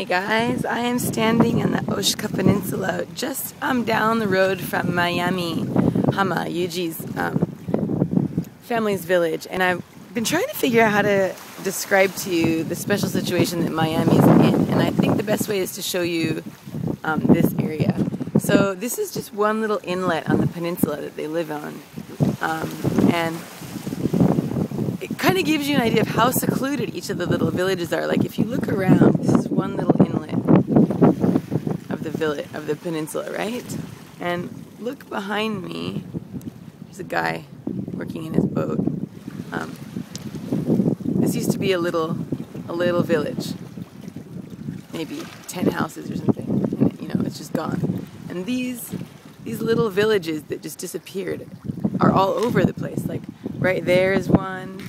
guys, I am standing on the Oshka Peninsula just down the road from Maeami, Hama, Yuji's family's village, and I've been trying to figure out how to describe to you the special situation that Miami is in, and I think the best way is to show you this area. So this is just one little inlet on the peninsula that they live on, and it kind of gives you an idea of how secluded each of the little villages are. Like if you look around, this is one little inlet of the village, of the peninsula, right? And look behind me, there's a guy working in his boat. This used to be a little village, maybe 10 houses or something, and you know, it's just gone. And these little villages that just disappeared are all over the place. Like right there is one.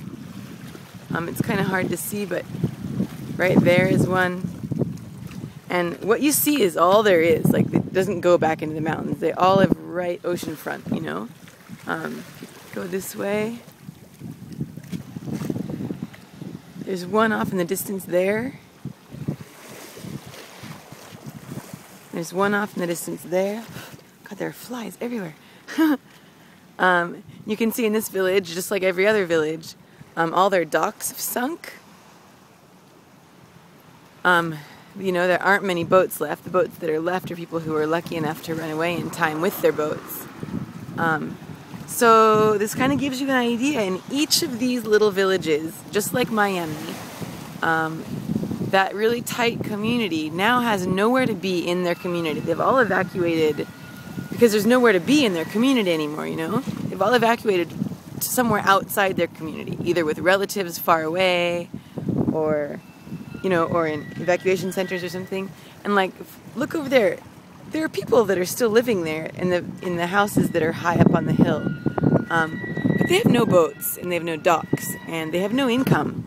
It's kind of hard to see, but right there is one. And what you see is all there is. Like it doesn't go back into the mountains. They all have right oceanfront, you know. Go this way. There's one off in the distance there. There's one off in the distance there. God, there are flies everywhere. You can see in this village, just like every other village, all their docks have sunk. You know, there aren't many boats left. The boats that are left are people who are lucky enough to run away in time with their boats. So this kind of gives you an idea. In each of these little villages, just like Miami, that really tight community now has nowhere to be in their community. They've all evacuated because there's nowhere to be in their community anymore, you know? They've all evacuated to somewhere outside their community, either with relatives far away or, you know, or in evacuation centers or something. And like, look over there. There are people that are still living there in the houses that are high up on the hill. But they have no boats, and they have no docks, and they have no income.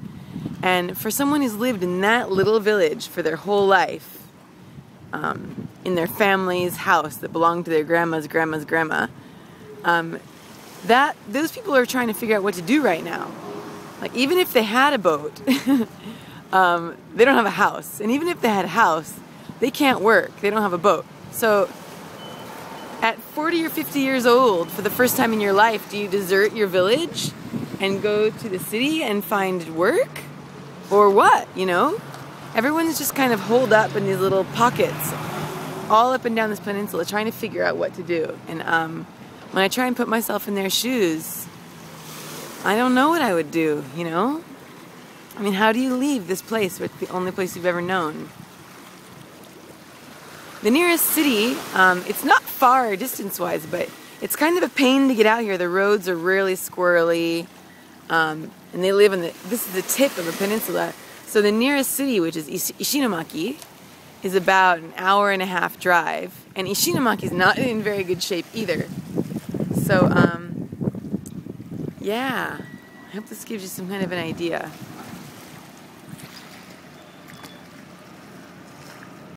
And for someone who's lived in that little village for their whole life, in their family's house that belonged to their grandma's grandma, those people are trying to figure out what to do right now. Like, even if they had a boat, they don't have a house. And even if they had a house, they can't work. They don't have a boat. So at 40 or 50 years old, for the first time in your life, do you desert your village and go to the city and find work? Or what, you know? Everyone's just kind of holed up in these little pockets all up and down this peninsula trying to figure out what to do. And when I try and put myself in their shoes, I don't know what I would do, you know? I mean, how do you leave this place where it's the only place you've ever known? The nearest city, it's not far distance-wise, but it's kind of a pain to get out here. The roads are really squirrely, and they live in this is the tip of a peninsula. So the nearest city, which is Ishinomaki, is about an hour-and-a-half drive, and Ishinomaki is not in very good shape either. So, yeah, I hope this gives you some kind of an idea.